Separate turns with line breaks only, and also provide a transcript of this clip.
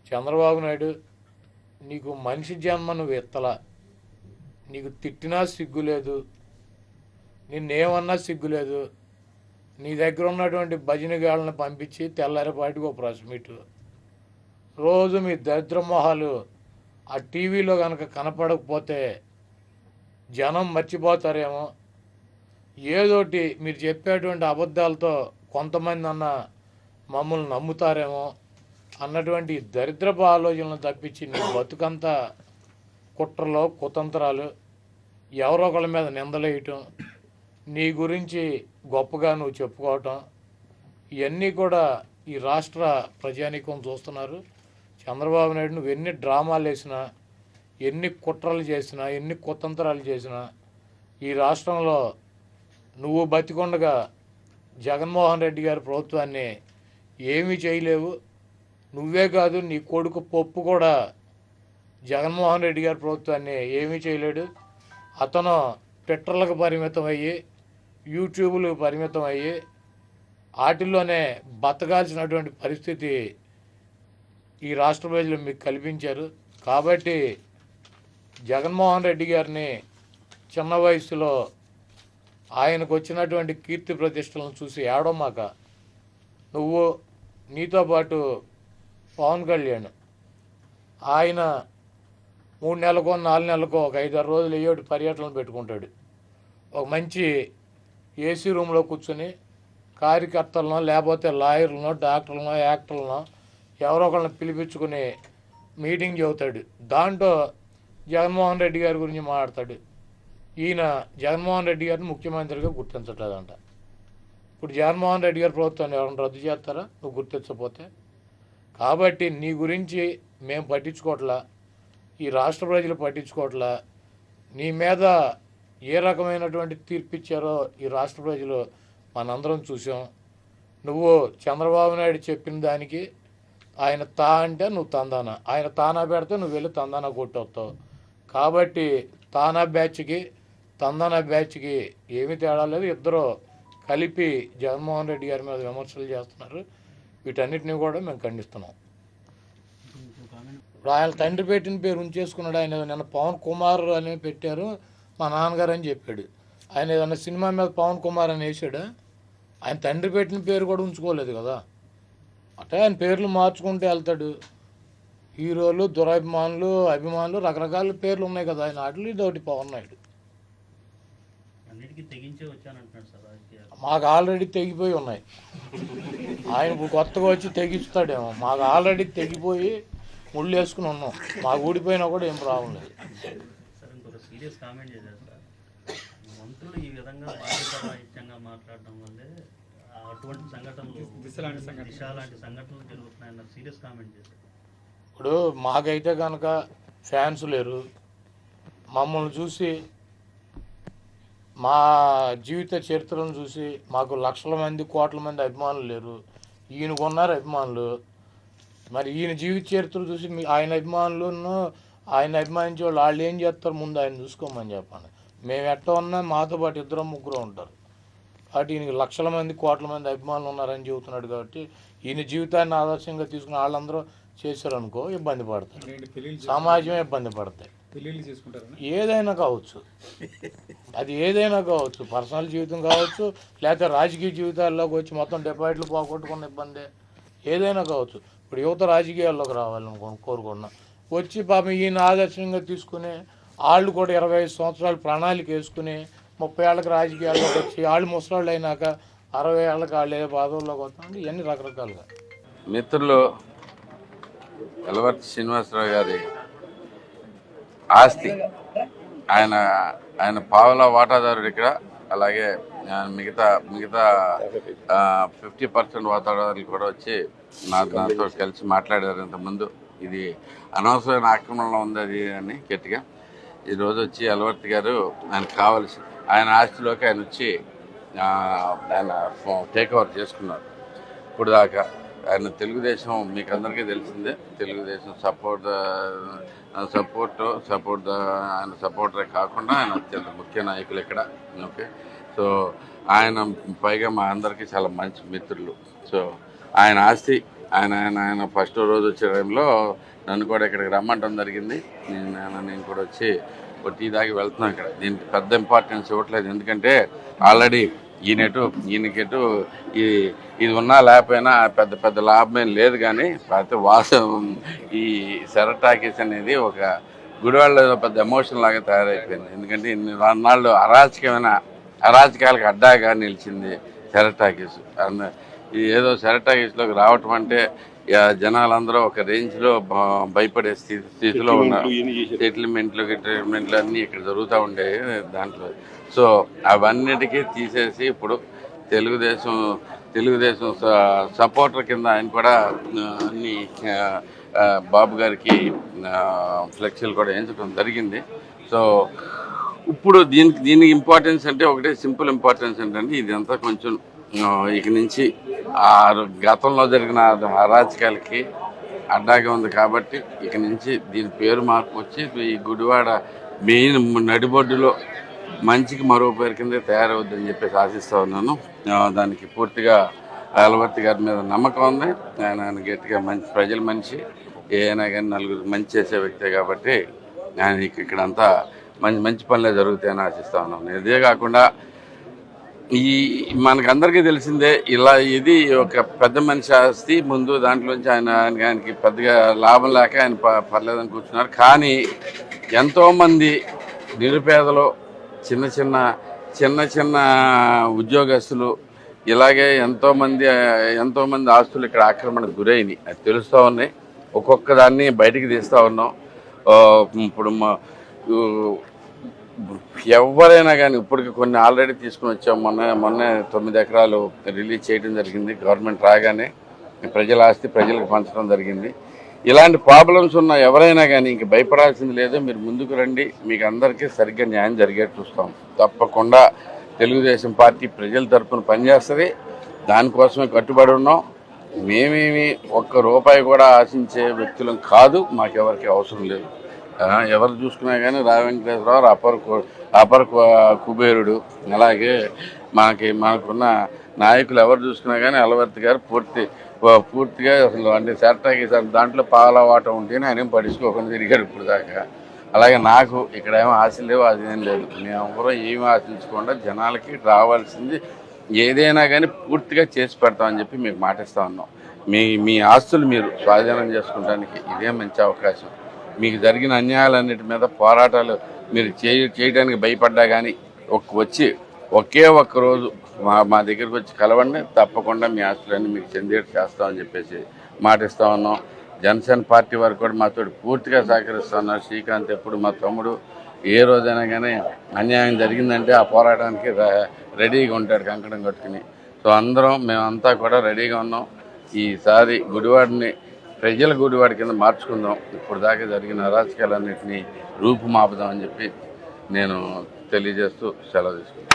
చంద్రబాబు నాయుడు నీకు మనిషి జన్మ నువ్వు ఎత్తలా, నీకు తిట్టినా సిగ్గులేదు, నిన్నేమన్నా సిగ్గులేదు. నీ దగ్గర ఉన్నటువంటి భజనగాళ్ళని పంపించి తెల్లారిపాటికి ఒక ప్రెస్ మీట్, రోజు మీ దరిద్ర మొహాలు ఆ టీవీలో కనుక కనపడకపోతే జనం మర్చిపోతారేమో, ఏదోటి మీరు చెప్పేటువంటి అబద్ధాలతో కొంతమంది అన్న మమ్మల్ని నమ్ముతారేమో అన్నటువంటి దరిద్రపు ఆలోచనలు తప్పించి నీ బతుకంతా కుట్రలో కుతంత్రాలు, ఎవరో ఒకళ్ళ మీద నిందలేయటం, నీ గురించి గొప్పగా నువ్వు చెప్పుకోవటం, ఇవన్నీ కూడా ఈ రాష్ట్ర ప్రజానీకం చూస్తున్నారు. చంద్రబాబు నాయుడు నువ్వు ఎన్ని డ్రామాలు వేసినా, ఎన్ని కుట్రలు చేసినా, ఎన్ని కుతంత్రాలు చేసినా ఈ రాష్ట్రంలో నువ్వు బతికొండగా జగన్మోహన్ రెడ్డి గారి ప్రభుత్వాన్ని ఏమీ చేయలేవు. నువ్వే కాదు, నీ కొడుకు పప్పు కూడా జగన్మోహన్ రెడ్డి గారి ప్రభుత్వాన్ని ఏమీ చేయలేడు. అతను ట్విట్టర్లకు పరిమితం అయ్యి, యూట్యూబ్లకు పరిమితం అయ్యి వాటిల్లోనే బతకాల్సినటువంటి పరిస్థితి ఈ రాష్ట్ర ప్రజలు మీకు కల్పించారు. కాబట్టి జగన్మోహన్ రెడ్డి గారిని చిన్న వయసులో ఆయనకు వచ్చినటువంటి కీర్తి ప్రతిష్టలను చూసి ఏడవమాక. నువ్వు, నీతో పాటు పవన్ కళ్యాణ్, ఆయన 3 నెలలకో 4 నెలలకో ఒక 5-6 రోజులు ఏయోటి పర్యటనలు పెట్టుకుంటాడు. ఒక మంచి ఏసీ రూమ్లో కూర్చొని కార్యకర్తలను, లేకపోతే లాయర్లను, డాక్టర్లను, యాక్టర్లను ఎవరో ఒకళ్ళని పిలిపించుకుని మీటింగ్ చెబుతాడు. దాంట్లో జగన్మోహన్ రెడ్డి గారి గురించి మాట్లాడతాడు. ఈయన జగన్మోహన్ రెడ్డి గారిని ముఖ్యమంత్రిగా గుర్తించట్లేదంట. ఇప్పుడు జగన్మోహన్ రెడ్డి గారి ప్రభుత్వాన్ని ఎవరైనా రద్దు చేస్తారా నువ్వు గుర్తించకపోతే? కాబట్టి నీ గురించి మేము పట్టించుకోవట్లా, ఈ రాష్ట్ర ప్రజలు పట్టించుకోవట్లా. నీ మీద ఏ రకమైనటువంటి తీర్పు ఇచ్చారో ఈ రాష్ట్ర ప్రజలు మనందరం చూసాం. నువ్వు చంద్రబాబు నాయుడు చెప్పిన దానికి ఆయన తా అంటే నువ్వు తందానా, ఆయన తానా పెడితే నువ్వు వెళ్ళి తందానా కొట్టొస్తావు. కాబట్టి తానా బ్యాచ్కి తందానా బ్యాచ్కి ఏమీ తేడా లేదు. ఇద్దరు కలిపి జగన్మోహన్ రెడ్డి గారి మీద విమర్శలు చేస్తున్నారు. వీటన్నిటిని కూడా మేము ఖండిస్తున్నాం. ఇప్పుడు ఆయన తండ్రి పెట్టిన పేరు ఉంచేసుకున్నాడు. ఆయన నిన్న పవన్ కుమార్ అని పెట్టారు, మా నాన్నగారు అని చెప్పాడు. ఆయన ఏదన్నా సినిమా మీద పవన్ కుమార్ అని వేసాడు. ఆయన తండ్రి పెట్టిన పేరు కూడా ఉంచుకోలేదు కదా. అంటే ఆయన పేర్లు మార్చుకుంటూ వెళ్తాడు. హీరోలు, దురాభిమానులు, అభిమానులు, రకరకాల పేర్లు ఉన్నాయి కదా ఆయన. వాటిలో ఇదొకటి పవన్ నాయుడు. మాకు ఆల్రెడీ తెగిపోయి ఉన్నాయి. ఆయన ఇప్పుడు కొత్తగా వచ్చి తెగిస్తాడేమో. మాకు ఆల్రెడీ తెగిపోయి ముళ్ళు వేసుకుని ఉన్నాం. మాకు ఊడిపోయినా కూడా ఏం ప్రాబ్లం లేదు.
సీరియస్ కామెంట్ చేశారు సార్, మంత్రులు ఈ విధంగా బాధ్యతాయుతంగా మాట్లాడడం వల్లే అటువంటి సంఘటనలు, దిశ లాంటి సంఘటనలు జరుగుతున్నాయన్న సీరియస్ కామెంట్ చేశారు.
ఇప్పుడు మాకైతే కనుక ఫ్యాన్స్ లేరు. మమ్మల్ని చూసి, మా జీవిత చరిత్రను చూసి మాకు లక్షల మంది, కోట్ల మంది అభిమానులు లేరు. ఈయనకు ఉన్నారు అభిమానులు. మరి ఈయన జీవిత చరిత్ర చూసి ఆయన అభిమానులను, ఆయన అభిమానించే వాళ్ళు ఏం చేస్తారు? ముందు ఆయన చూసుకోమని చెప్పండి. మేము ఎట్లా ఉన్నా మాతో పాటు 2-3 ఉంటారు. కాబట్టి ఈయనకి లక్షల మంది, కోట్ల మంది అభిమానులు ఉన్నారని చెబుతున్నాడు. కాబట్టి ఈయన జీవితాన్ని ఆదర్శంగా తీసుకుని వాళ్ళందరూ చేశారనుకో ఇబ్బంది పడతారు, సమాజమే ఇబ్బంది పడతాయి. ఏదైనా కావచ్చు, అది ఏదైనా కావచ్చు, పర్సనల్ జీవితం కావచ్చు, లేకపోతే రాజకీయ జీవితాల్లోకి వచ్చి మొత్తం డిపాజిట్లు పోగొట్టుకున్న ఇబ్బంది ఏదైనా కావచ్చు. ఇప్పుడు యువత రాజకీయాల్లోకి రావాలని కోరుకున్నా, వచ్చి పాపం ఈయన ఆదర్శంగా తీసుకుని వాళ్ళు కూడా 25 సంవత్సరాలు ప్రణాళిక వేసుకుని 30 ఏళ్ళకి రాజకీయాల్లోకి వచ్చి వాళ్ళు ముసలాళ్ళు అయినాక 60 ఏళ్ళకి వాళ్ళు ఏ బాధల్లోకి వస్తామంటే ఇవన్నీ రకరకాలుగా.
మిత్రులు ఎలవర్తి శ్రీనివాసరావు గారి ఆస్తి, ఆయన పావలా వాటాదారుడు ఇక్కడ. అలాగే మిగతా 50% వాటాదారులు కూడా వచ్చి నాతో కలిసి మాట్లాడారు ఇంతకుముందు. ఇది అనవసరమైన ఆక్రమణలో ఉంది అది అని గట్టిగా. ఈరోజు వచ్చి ఎలవర్తి గారు ఆయనకు కావాల్సి ఆయన ఆస్తిలోకి ఆయన వచ్చి ఆయన టేక్ ఓవర్ చేసుకున్నారు. ఇప్పుడు దాకా ఆయన తెలుగుదేశం మీకు అందరికీ తెలిసిందే, తెలుగుదేశం ఆయన సపోర్టరే కాకుండా ఆయన అత్యంత ముఖ్య నాయకులు ఇక్కడ. ఓకే, సో ఆయన పైగా మా అందరికీ చాలా మంచి మిత్రులు. సో ఆయన ఆస్తి ఆయన ఫస్ట్ రోజు వచ్చే టైంలో నన్ను కూడా ఇక్కడికి రమ్మంటం జరిగింది. నేను కూడా వచ్చి ఒక టీ దాగి వెళ్తున్నాను. ఇక్కడ దీనికి పెద్ద ఇంపార్టెన్స్ ఇవ్వట్లేదు, ఎందుకంటే ఆల్రెడీ ఈయనకెటు ఇది ఉన్నా లేకపోయినా పెద్ద పెద్ద లాభమేం లేదు. కానీ అయితే వాస్తవం ఈ శరత్ టాకీస్ అనేది ఒక గుడివాడలో పెద్ద ఎమోషన్ లాగా తయారైపోయింది. ఎందుకంటే ఇన్ని నాళ్ళు అరాచకాలకు అడ్డాగా నిలిచింది శరత్ టాకీస్. ఈ ఏదో శరత్ టాకీస్లోకి రావటం అంటే జనాలందరూ ఒక రేంజ్లో భయపడే స్థితిలో ఉన్నారు. సెటిల్మెంట్లు అన్నీ ఇక్కడ జరుగుతూ ఉండేవి దాంట్లో. సో అవన్నిటికీ తీసేసి ఇప్పుడు తెలుగుదేశం సపోర్టర్ కింద ఆయన కూడా అన్ని బాబు గారికి ఫ్లెక్సీలు కూడా వేయించడం జరిగింది. సో ఇప్పుడు దీనికి ఇంపార్టెన్స్ అంటే ఒకటే సింపుల్ ఇంపార్టెన్స్ ఏంటంటే ఇదంతా కొంచెం ఇక నుంచి గతంలో జరిగిన అరాచకాలకి అడ్డాగా ఉంది. కాబట్టి ఇక నుంచి దీని పేరు మార్పు వచ్చి ఈ గుడివాడ మెయిన్ నడిబొడ్డులో మంచికి మరో పేరు కింద తయారవుద్దని చెప్పేసి ఆశిస్తూ ఉన్నాను. దానికి పూర్తిగా అలవర్తి గారి మీద నమ్మకం ఉంది. ఆయన గట్టిగా ప్రజల మనిషి, ఏదైనా కానీ నలుగురు మంచి చేసే వ్యక్తే కాబట్టి ఆయన ఇక్కడంతా మంచి పనులే జరుగుతాయని ఆశిస్తూ ఉన్నాను. ఇదే కాకుండా మనకందరికీ తెలిసిందే, ఇది ఒక పెద్ద మనిషి ఆస్తి. ముందు దాంట్లోంచి ఆయనకి పెద్దగా లాభం లేక ఆయన పర్లేదని కూర్చున్నారు. కానీ ఎంతోమంది నిరుపేదలు, చిన్న చిన్న ఉద్యోగస్తులు, ఇలాగే ఎంతోమంది ఆస్తులు ఇక్కడ ఆక్రమణకు గురైనాయి. అది తెలుస్తూ ఉన్నాయి. ఒక్కొక్క దాన్ని బయటికి తీస్తూ ఉన్నాం. ఇప్పుడు ఎవరైనా కానీ ఇప్పటికి కొన్ని ఆల్రెడీ తీసుకుని వచ్చాం. మొన్న 9 ఎకరాలు రిలీజ్ చేయడం జరిగింది. గవర్నమెంట్ రాగానే ప్రజల ఆస్తి ప్రజలకు పంచడం జరిగింది. ఇలాంటి ప్రాబ్లమ్స్ ఉన్న ఎవరైనా కానీ ఇంక భయపడాల్సింది లేదు. మీరు ముందుకు రండి, మీకు అందరికీ సరిగ్గా న్యాయం జరిగేట్టు చూస్తాం. తప్పకుండా తెలుగుదేశం పార్టీ ప్రజల తరఫున పనిచేస్తుంది. దానికోసమే కట్టుబడి ఉన్నాం. మేమేమి ఒక్క రూపాయి కూడా ఆశించే వ్యక్తులం కాదు. మాకెవరికి అవసరం లేదు. ఎవరు చూసుకున్నా కానీ రా వెంకటేశ్వరరావు అపర కుబేరుడు. అలాగే మనకున్న నాయకులు ఎవరు చూసుకున్నా కానీ అలవర్తి గారు పూర్తిగా అసలు అంటే శరత్కి దాంట్లో పాలవాటం ఉంటేనే ఆయన పడుచుకోకుండా తిరిగాడు ఇప్పుడు దాకా. అలాగే నాకు ఇక్కడ ఏమో ఆశ లేవు, అదేం లేదు. మేము ఏమి ఆశించకుండా జనాలకి రావాల్సింది ఏదైనా కానీ పూర్తిగా చేసి పెడతామని చెప్పి మీకు మాటిస్తూ ఉన్నాం. మీ ఆస్తులు మీరు స్వాధీనం చేసుకోవడానికి ఇదే మంచి అవకాశం. మీకు జరిగిన అన్యాయాలన్నిటి మీద పోరాటాలు మీరు చేయడానికి భయపడ్డా కానీ వచ్చి ఒకే ఒక్క రోజు మా దగ్గరికి వచ్చి కలవండి. తప్పకుండా మీ ఆస్తులన్నీ మీకు చెందేట్టు చేస్తామని చెప్పేసి మాటిస్తూ ఉన్నాం. జనసేన పార్టీ వారు కూడా మాతో పూర్తిగా సహకరిస్తున్నారు. శ్రీకాంత్ ఎప్పుడు మా తమ్ముడు ఏ రోజైనా కానీ అన్యాయం జరిగిందంటే ఆ పోరాటానికి రెడీగా ఉంటాడు కంకణం కట్టుకుని. సో మేమంతా కూడా రెడీగా ఉన్నాం. ఈసారి గుడివాడిని ప్రజల గుడివాడి కింద మార్చుకుందాం. ఇప్పుడు దాకా జరిగిన అరాచకాలన్నింటినీ రూపుమాపుదామని చెప్పి నేను తెలియజేస్తూ సెలవు తీసుకుంటాను.